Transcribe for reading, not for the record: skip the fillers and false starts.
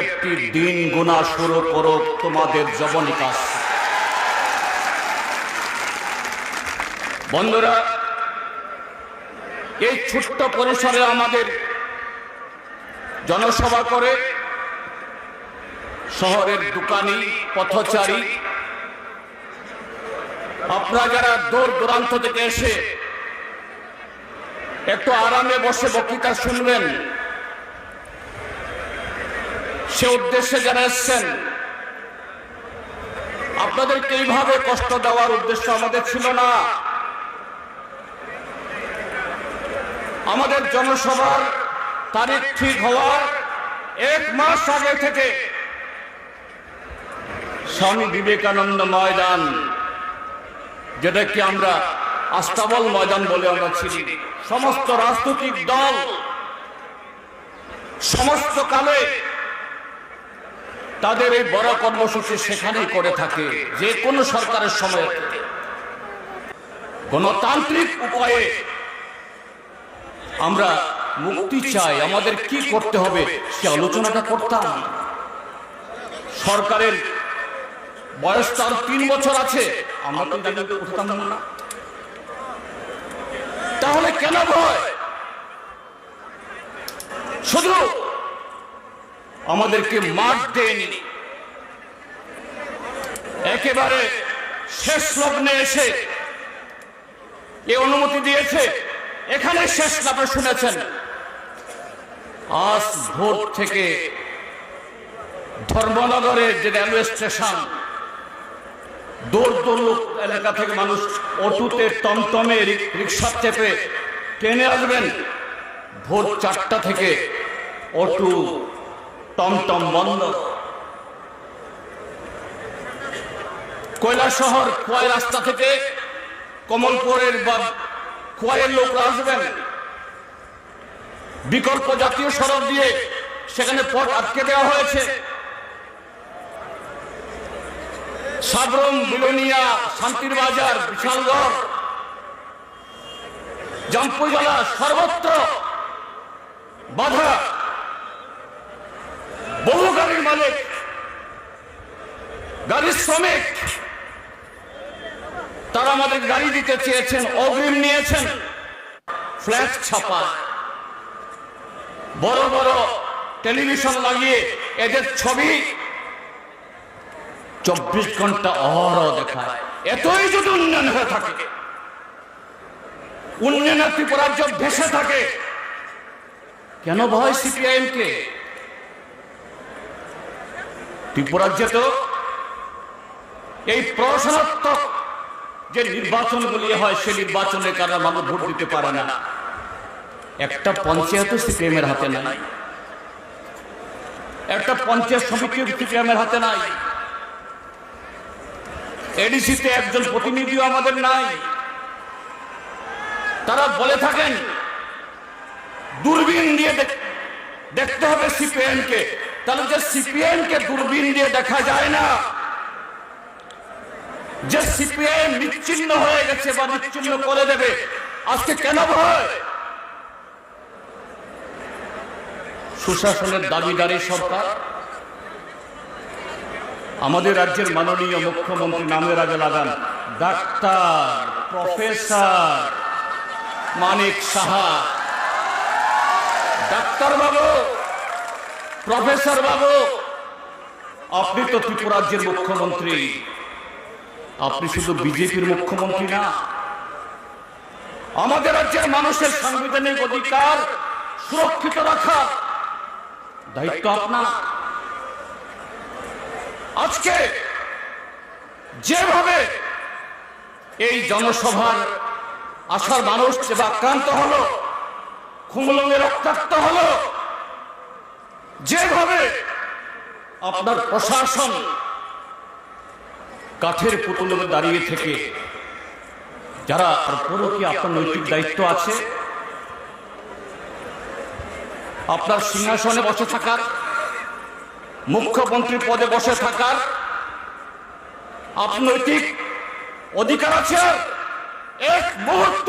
একটি দিন গোনা শুরু করো তোমাদের যবনিকা। বন্ধুরা, এই ছোট্ট পরিসরে আমাদের জনসভা করে শহরের দোকানি, পথচারী, আপনারা যারা দূর দূরান্ত থেকে এসে একটু আরামে বসে বক্তৃতা শুনবেন, সে উদ্দেশ্যে যারা এসছেন, আপনাদেরকে এইভাবে কষ্ট দেওয়ার উদ্দেশ্য আমাদের ছিল না। আমাদের জনসভার তারিখ ঠিক হওয়ার 1 মাস আগে থেকে স্বামী বিবেকানন্দ ময়দান, যেটাকে আমরা আস্তাবল ময়দান বলে আমরা চিনি, সমস্ত রাজনৈতিক দল সমস্ত কালে তাদের এই বড় কর্মসূচি সেখানেই করে থাকে। যে কোনো সরকারের সময় গণতান্ত্রিক উপায়ে আমরা মুক্তি চাই, আমাদের কি করতে হবে সে আলোচনাটা করতাম। সরকারের বয়স তার 3 বছর আছে, আমরা তো দাঁড়িয়ে উঠতাম না। তাহলে কেন ভয়? শুধু আমাদেরকে মাঠ দেয়নি, একেবারে শেষ লগ্নে এসে এই অনুমতি দিয়েছে। এখানে শেষ আপনি শুনেছেন, আজ ভোর থেকে ধর্মনগরের যে রেলওয়ে স্টেশন, দূর দূর এলাকা থেকে মানুষ অটোতে, টমটমে, রিক্সা চেপে ট্রেনে আসবেন। ভোর 4টা থেকে অটো, টমটম বন্ধ। কৈলাসহর খোয়াই রাস্তা থেকে কমলপুরের বা খোয়াইয়ের লোকরা আসবেন, বিকল্প জাতীয় সড়ক দিয়ে সেখানে পথ আটকে দেওয়া হয়েছে। সাবরুম, বিলোনিয়া, শান্তির বাজার, বিশালগড়, জামপুইজলা সর্বত্র বাধা। বহু গাড়ির মালিক, গাড়ির শ্রমিক, তারা আমাদের গাড়ি দিতে চেয়েছেন, অগ্রিম নিয়েছেন। ফ্ল্যাট ছাপা, বড় বড় টেলিভিশন লাগিয়ে এদের ছবি 24 ঘন্টা অহরহ দেখায়। এতই যদি উন্নয়ন হয়ে থাকে, উন্নয়নের ত্রিপুরাজ্য ভেসে থাকে, কেন ভয় সিপিআইএম কে? ত্রিপুরাজ্যে তো এই প্রশাসনাত্মক যে নির্বাচনগুলি হয়, সে নির্বাচনের কারণে মানুষ ভোট দিতে পারে না। একটা পঞ্চায়েত সিপিএমের হাতে নাই, একটা পঞ্চায়েত সমিতি সিপিএমের হাতে নাই, এডিসিতে একজন প্রতিনিধিও আমাদের নাই। তারা বলে থাকেন দূরবীন দিয়ে দেখতে হবে সিপিএম কে। তাহলে যে সিপিএম কে দূরবীন দিয়ে দেখা যায় না, যে সিপিএম নিশ্চিহ্ন হয়ে গেছে বা নিশ্চিহ্ন করে দেবে, আজকে কেন ভয়? সুশাসনের দাবিদারী সরকার। আমাদের রাজ্যের মাননীয় মুখ্যমন্ত্রী নামের আগে লাগান doctor professor Manik Saha. Doctor বাবু, প্রফেসর বাবু, আপনি তো ত্রিপুরা রাজ্যের মুখ্যমন্ত্রী। আপনি শুধু বিজেপির মুখ্যমন্ত্রী না, আমাদের রাজ্যের মানুষের সাংবিধানিক অধিকার সুরক্ষিত রাখা দায়িত্ব আপনার। আজকে যেভাবে এই জনসভার আশার মানুষ যেভাবে আক্রান্ত হলো, খুমলুঙে রক্তাক্ত হলো, যেভাবে আপনার প্রশাসন কাঠের পুতুলে দাঁড়িয়ে থেকে, যারা তারপরও কি আপনার নৈতিক দায়িত্ব আছে? আপনার সিংহাসনে বসে থাকার, মুখ্যমন্ত্রী পদে বসে থাকার আপনার নৈতিক অধিকার আছে? এক মুহূর্ত